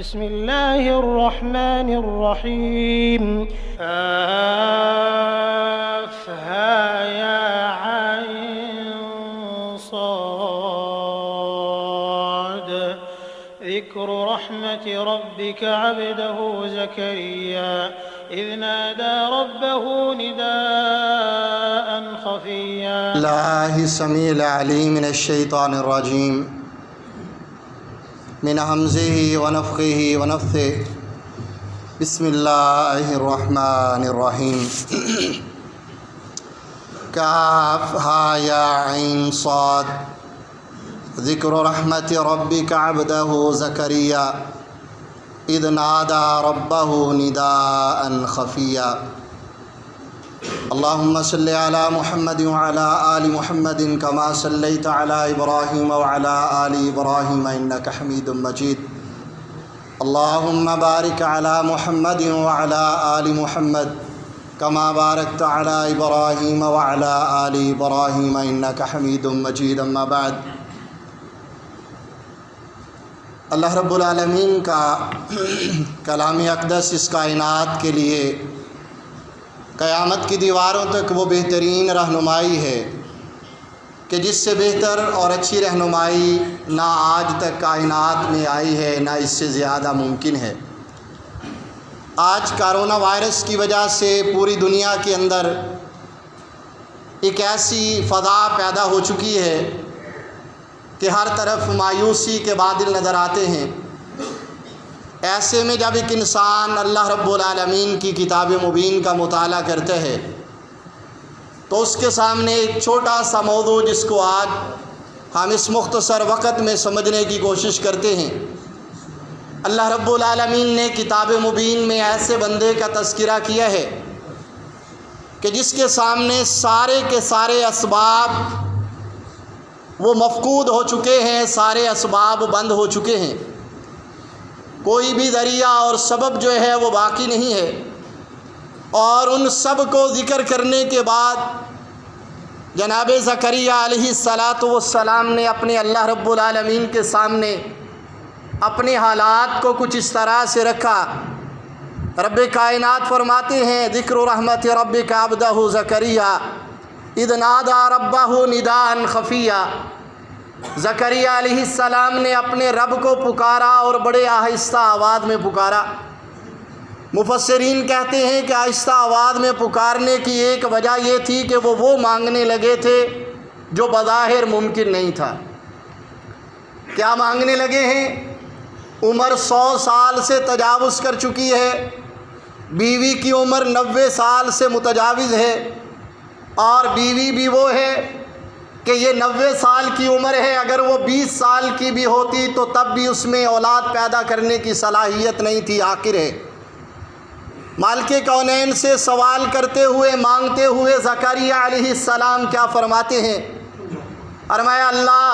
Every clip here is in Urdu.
بسم الله الرحمن الرحيم يا عين صاد ذكر رحمة ربك عبده زكريا إذ نادى ربه نداء خفيا الله السميع العليم من الشيطان الرجيم من همزه ونفخه ونفثه بسم الله الرحمن الرحيم كافها يا عين صاد ذكر رحمة ربك عبده زكريا إذ نادى ربه نداء خفيا اللهم صل على محمد وعلى آل محمد كما صليت على إبراهيم وعلى آل إبراهيم إنك حميد مجيد اللهم بارك على محمد وعلى آل محمد كما باركت على إبراهيم وعلى آل إبراهيم إنك حميد مجيد أما بعد اللہ رب العالمین کا کلام اقدس اس کائنات کے لیے قیامت کی دیواروں تک وہ بہترین رہنمائی ہے کہ جس سے بہتر اور اچھی رہنمائی نہ آج تک کائنات میں آئی ہے نہ اس سے زیادہ ممکن ہے۔ آج کرونا وائرس کی وجہ سے پوری دنیا کے اندر ایک ایسی فضا پیدا ہو چکی ہے کہ ہر طرف مایوسی کے بادل نظر آتے ہیں۔ ایسے میں جب ایک انسان اللہ رب العالمین کی کتاب مبین کا مطالعہ کرتا ہے تو اس کے سامنے ایک چھوٹا سا موضوع جس کو آج ہم اس مختصر وقت میں سمجھنے کی کوشش کرتے ہیں۔ اللہ رب العالمین نے کتاب مبین میں ایسے بندے کا تذکرہ کیا ہے کہ جس کے سامنے سارے کے سارے اسباب وہ مفقود ہو چکے ہیں، سارے اسباب بند ہو چکے ہیں، کوئی بھی ذریعہ اور سبب جو ہے وہ باقی نہیں ہے۔ اور ان سب کو ذکر کرنے کے بعد جناب زکریا علیہ السلام نے اپنے اللہ رب العالمین کے سامنے اپنے حالات کو کچھ اس طرح سے رکھا۔ رب کائنات فرماتے ہیں ذکر رحمت ربک عبدہ زکریا اذ نادى ربه نداء خفيا، زکریا علیہ السلام نے اپنے رب کو پکارا اور بڑے آہستہ آواز میں پکارا۔ مفسرین کہتے ہیں کہ آہستہ آواز میں پکارنے کی ایک وجہ یہ تھی کہ وہ مانگنے لگے تھے جو بظاہر ممکن نہیں تھا۔ کیا مانگنے لگے ہیں؟ عمر 100 سال سے تجاوز کر چکی ہے، بیوی کی عمر 90 سال سے متجاوز ہے، اور بیوی بھی وہ ہے کہ یہ 90 سال کی عمر ہے، اگر وہ 20 سال کی بھی ہوتی تو تب بھی اس میں اولاد پیدا کرنے کی صلاحیت نہیں تھی۔ آخر ہے مالک کونین سے سوال کرتے ہوئے مانگتے ہوئے زکریا علیہ السلام کیا فرماتے ہیں؟ فرمایا اللہ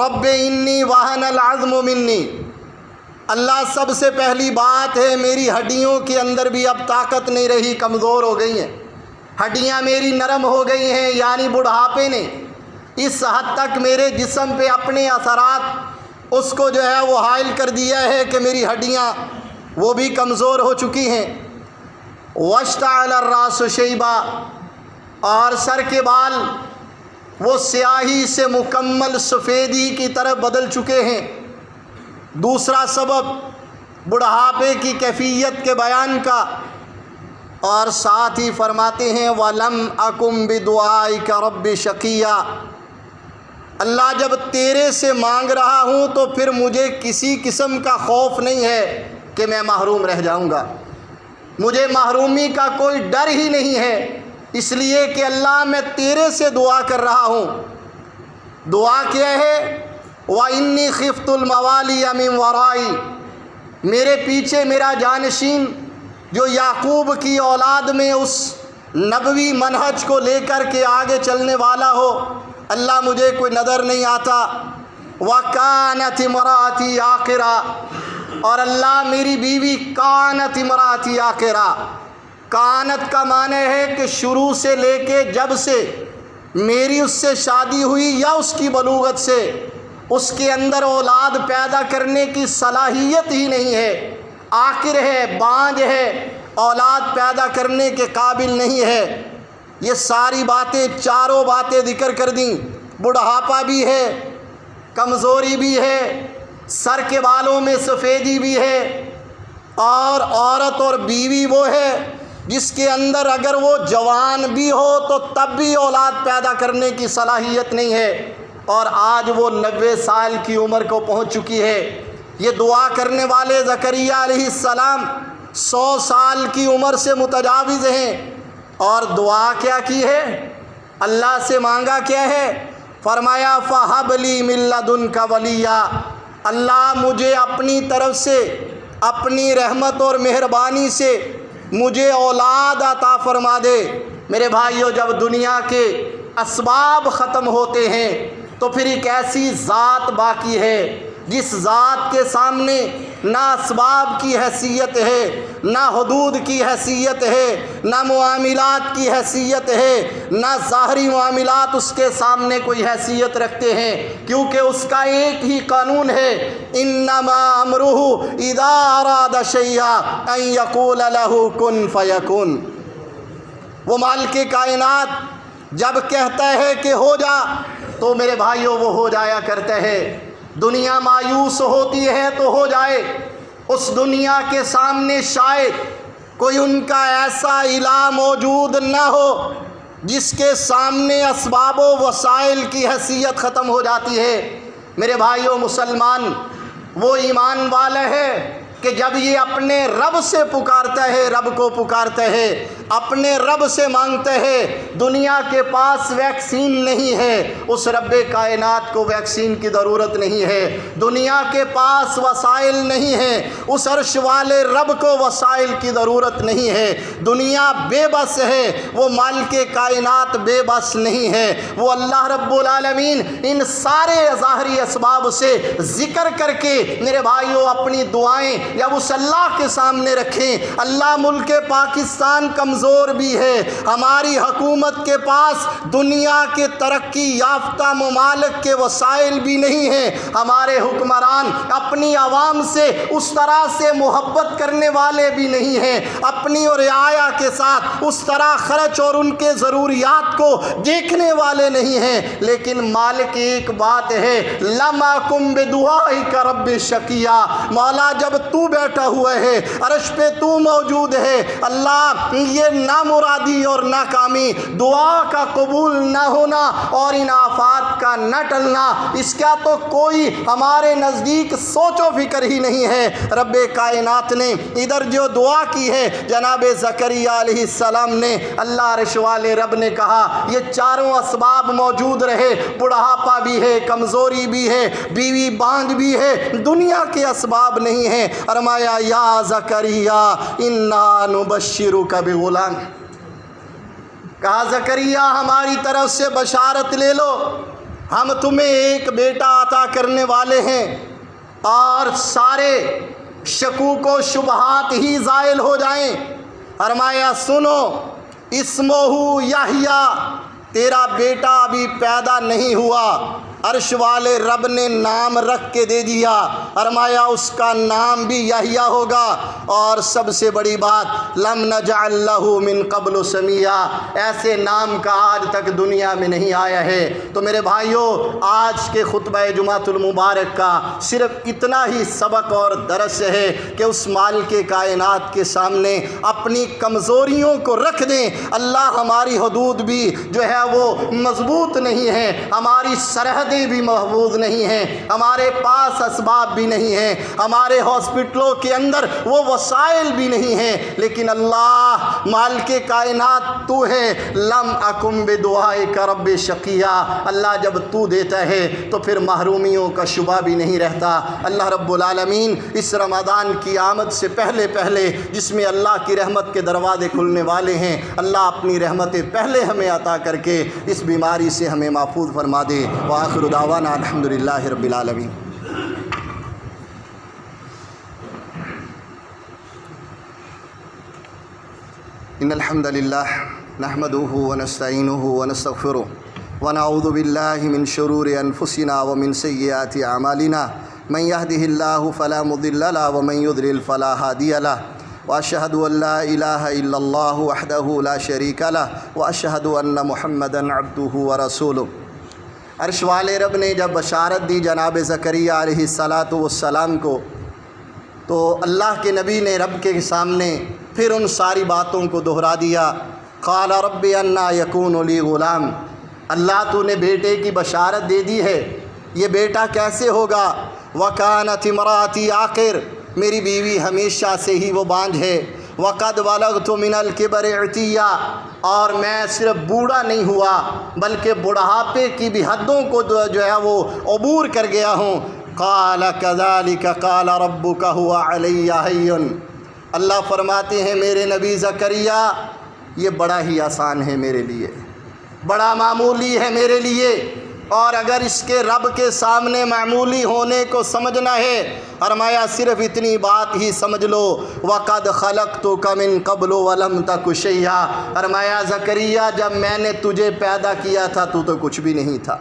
رب انی وہن العظم منی، اللہ سب سے پہلی بات ہے میری ہڈیوں کے اندر بھی اب طاقت نہیں رہی، کمزور ہو گئی ہیں، ہڈیاں میری نرم ہو گئی ہیں، یعنی بڑھاپے نے اس حد تک میرے جسم پہ اپنے اثرات اس کو جو ہے وہ حائل کر دیا ہے کہ میری ہڈیاں وہ بھی کمزور ہو چکی ہیں۔ واشتعل الراس شیبا، اور سر کے بال وہ سیاہی سے مکمل سفیدی کی طرف بدل چکے ہیں۔ دوسرا سبب بڑھاپے کی کیفیت کے بیان کا، اور ساتھ ہی فرماتے ہیں وَلَمْ أَكُمْ بِدُعَائِكَ رَبِّ شَقِيًّا، اللہ جب تیرے سے مانگ رہا ہوں تو پھر مجھے کسی قسم کا خوف نہیں ہے کہ میں محروم رہ جاؤں گا، مجھے محرومی کا کوئی ڈر ہی نہیں ہے، اس لیے کہ اللہ میں تیرے سے دعا کر رہا ہوں۔ دعا کیا ہے؟ وَإِنِّي خِفْتُ الْمَوَالِيَ مِنْ وَرَائِي، میرے پیچھے میرا جانشین جو یعقوب کی اولاد میں اس نبوی منہج کو لے کر کے آگے چلنے والا ہو، اللہ مجھے کوئی نظر نہیں آتا۔ وَكَانَتِ امْرَأَتِي عَاقِرًا، اور اللہ میری بیوی کانت امراتی آخرہ، کانت کا معنی ہے کہ شروع سے لے کے جب سے میری اس سے شادی ہوئی یا اس کی بلوغت سے اس کے اندر اولاد پیدا کرنے کی صلاحیت ہی نہیں ہے، آخر ہے، بانجھ ہے، اولاد پیدا کرنے کے قابل نہیں ہے۔ یہ ساری باتیں، چاروں باتیں ذکر کر دیں، بڑھاپا بھی ہے، کمزوری بھی ہے، سر کے بالوں میں سفیدی بھی ہے، اور عورت اور بیوی وہ ہے جس کے اندر اگر وہ جوان بھی ہو تو تب بھی اولاد پیدا کرنے کی صلاحیت نہیں ہے، اور آج وہ 90 سال کی عمر کو پہنچ چکی ہے۔ یہ دعا کرنے والے زکریا علیہ السلام 100 سال کی عمر سے متجاوز ہیں، اور دعا کیا کی ہے؟ اللہ سے مانگا کیا ہے؟ فرمایا فَهَبْ لِي مِن لَّدُنْكَ وَلِيًّا، اللہ مجھے اپنی طرف سے، اپنی رحمت اور مہربانی سے مجھے اولاد عطا فرما دے۔ میرے بھائیو، جب دنیا کے اسباب ختم ہوتے ہیں تو پھر ایک ایسی ذات باقی ہے جس ذات کے سامنے نہ اسباب کی حیثیت ہے، نہ حدود کی حیثیت ہے، نہ معاملات کی حیثیت ہے، نہ ظاہری معاملات اس کے سامنے کوئی حیثیت رکھتے ہیں، کیونکہ اس کا ایک ہی قانون ہے، انما امرہ اذا اراد شیئا ان یقول لہ کن فیکن۔ وہ مالک کائنات جب کہتا ہے کہ ہو جا تو میرے بھائیوں وہ ہو جایا کرتا ہے۔ دنیا مایوس ہوتی ہے تو ہو جائے، اس دنیا کے سامنے شاید کوئی ان کا ایسا الہ موجود نہ ہو جس کے سامنے اسباب و وسائل کی حیثیت ختم ہو جاتی ہے۔ میرے بھائیوں، مسلمان وہ ایمان والا ہے کہ جب یہ اپنے رب سے پکارتا ہے، رب کو پکارتا ہے، اپنے رب سے مانگتا ہے، دنیا کے پاس ویکسین نہیں ہے، اس رب کائنات کو ویکسین کی ضرورت نہیں ہے، دنیا کے پاس وسائل نہیں ہے، اس عرش والے رب کو وسائل کی ضرورت نہیں ہے، دنیا بے بس ہے، وہ مالک کائنات بے بس نہیں ہے، وہ اللہ رب العالمین ان سارے ظاہری اسباب سے ذکر کر کے میرے بھائیوں اپنی دعائیں جب اس اللہ کے سامنے رکھیں۔ اللہ ملک پاکستان کمزور بھی ہے، ہماری حکومت کے پاس دنیا کے ترقی یافتہ ممالک کے وسائل بھی نہیں ہیں، ہمارے حکمران اپنی عوام سے اس طرح سے محبت کرنے والے بھی نہیں ہیں، اپنی اور رعایا کے ساتھ اس طرح خرچ اور ان کے ضروریات کو دیکھنے والے نہیں ہیں، لیکن مالک ایک بات ہے، لَمْ أَكُنْ بِدُعَائِكَ رَبِّ شَقِيًّا، مولا جب تو بیٹھا ہوا ہے، عرش پہ تو موجود ہے، اللہ یہ نامرادی اور ناکامی، دعا کا قبول نہ ہونا اور ان آفات کا نہ ٹلنا، اس کا تو کوئی ہمارے نزدیک سوچ و فکر ہی نہیں ہے۔ رب کائنات نے ادھر جو دعا کی ہے جناب زکریا علیہ السلام نے، اللہ عرش والے رب نے کہا یہ چاروں اسباب موجود رہے، بڑھاپا بھی ہے، کمزوری بھی ہے، بیوی باندھ بھی ہے، دنیا کے اسباب نہیں ہیں۔ فرمایا یا زکریا انا نبشرک بغلام، کہا زکریا ہماری طرف سے بشارت لے لو، ہم تمہیں ایک بیٹا عطا کرنے والے ہیں، اور سارے شکوک و شبہات ہی زائل ہو جائیں۔ فرمایا سنو، اسمہ یحییٰ، تیرا بیٹا ابھی پیدا نہیں ہوا، عرش والے رب نے نام رکھ کے دے دیا، فرمایا اس کا نام بھی یحییٰ ہوگا، اور سب سے بڑی بات لم نجعل لہ من قبل سمیہ، ایسے نام کا آج تک دنیا میں نہیں آیا ہے۔ تو میرے بھائیوں، آج کے خطبہ جمعۃ المبارک کا صرف اتنا ہی سبق اور درس ہے کہ اس مالک کائنات کے سامنے اپنی کمزوریوں کو رکھ دیں۔ اللہ ہماری حدود بھی جو ہے وہ مضبوط نہیں ہے، ہماری سرحد بھی محفوظ نہیں ہیں، ہمارے پاس اسباب بھی نہیں ہیں، ہمارے ہاسپٹلوں کے اندر وہ وسائل بھی نہیں ہیں، لیکن اللہ مالک کائنات تو ہے، لم اکن بدعائک رب شقیہ، اللہ جب تو دیتا ہے تو پھر محرومیوں کا شبہ بھی نہیں رہتا۔ اللہ رب العالمین اس رمضان کی آمد سے پہلے جس میں اللہ کی رحمت کے دروازے کھلنے والے ہیں، اللہ اپنی رحمتیں پہلے ہمیں عطا کر کے اس بیماری سے ہمیں محفوظ فرما دے۔ وآخر دعوانا الحمدللہ رب العالمین۔ ان الحمد للہ نحمده ونستعینه ونستغفره ونعوذ باللہ من شرور انفسنا ومن سیئات اعمالنا من يهده الله فلا مضل له ومن يضلل فلا هادي له واشهد ان لا الہ الا اللہ وحدہ لا شریک لہ واشهد ان محمدا عبدہ ورسولہ۔ عرش والے رب نے جب بشارت دی جناب زکریا علیہ السلام کو، تو اللہ کے نبی نے رب کے سامنے پھر ان ساری باتوں کو دہرا دیا۔ قال رب انا یکون لی غلام، اللہ تو نے بیٹے کی بشارت دے دی ہے، یہ بیٹا کیسے ہوگا؟ وکانت امراتی عاقر، میری بیوی ہمیشہ سے ہی وہ بانجھ ہے۔ وقد بلغت من الکبر عتیہ، اور میں صرف بوڑھا نہیں ہوا بلکہ بڑھاپے کی بھی حدوں کو جو ہے وہ عبور کر گیا ہوں۔ قال کذالک قال ربک هو علی ہین، اللہ فرماتے ہیں میرے نبی زکریا یہ بڑا ہی آسان ہے میرے لیے، بڑا معمولی ہے میرے لیے، اور اگر اس کے رب کے سامنے معمولی ہونے کو سمجھنا ہے، فرمایا صرف اتنی بات ہی سمجھ لو، وَقَدْ خَلَقْتُكَ مِن قَبْلُ وَلَمْ تَكُ شَيْئًا، فرمایا زکریا جب میں نے تجھے پیدا کیا تھا تو کچھ بھی نہیں تھا۔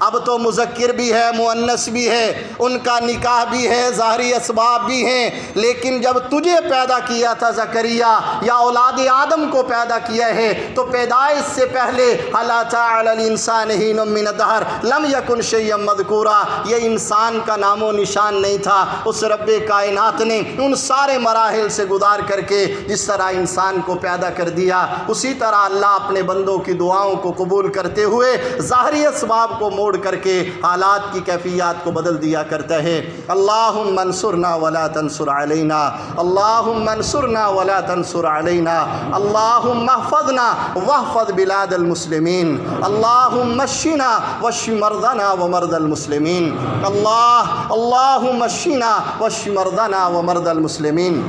اب تو مذکر بھی ہے، مؤنث بھی ہے، ان کا نکاح بھی ہے، ظاہری اسباب بھی ہیں، لیکن جب تجھے پیدا کیا تھا زکریا، یا اولاد آدم کو پیدا کیا ہے، تو پیدائش سے پہلے هل أتى على الإنسان حين من الدهر لم يكن شيئا مذكورا، یہ انسان کا نام و نشان نہیں تھا۔ اس رب کائنات نے ان سارے مراحل سے گزار کر کے جس طرح انسان کو پیدا کر دیا، اسی طرح اللہ اپنے بندوں کی دعاؤں کو قبول کرتے ہوئے ظاہری اسباب کو موڑ کر کے حالات کی کیفیات کو بدل دیا کرتا ہے۔ اللہم انصرنا ولا تنصر علینا، اللہم انصرنا ولا تنصر علینا، اللہم احفظنا واحفظ بلاد المسلمین، اللہم اشفنا واشف مرضانا ومرضى المسلمین، اللہم اشفنا واشف مرضانا ومرضى المسلمین۔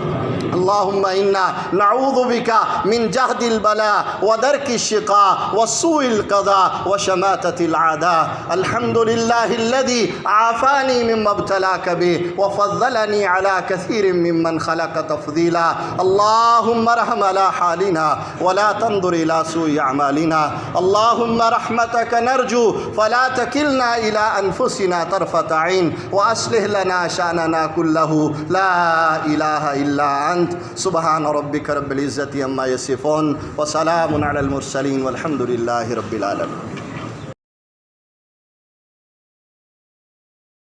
اللہم انا نعوذ بک من جہد البلاء ودرک الشقاء وسوء القضاء وشماتة العداء۔ الحمد للہ الذي عافانی مما ابتلاک به وفضلنی على كثير ممن خلق تفضیلا۔ اللہم ارحم على حالنا ولا تنظر الى سوء اعمالنا، اللہم رحمتک نرجو فلا تکلنا الى انفسنا طرفة عین واصلح لنا شأننا كله لا الہ الا انت۔ سبحان ربک رب العزة عما یصفون وسلام علی المرسلین والحمد للہ رب العالمین۔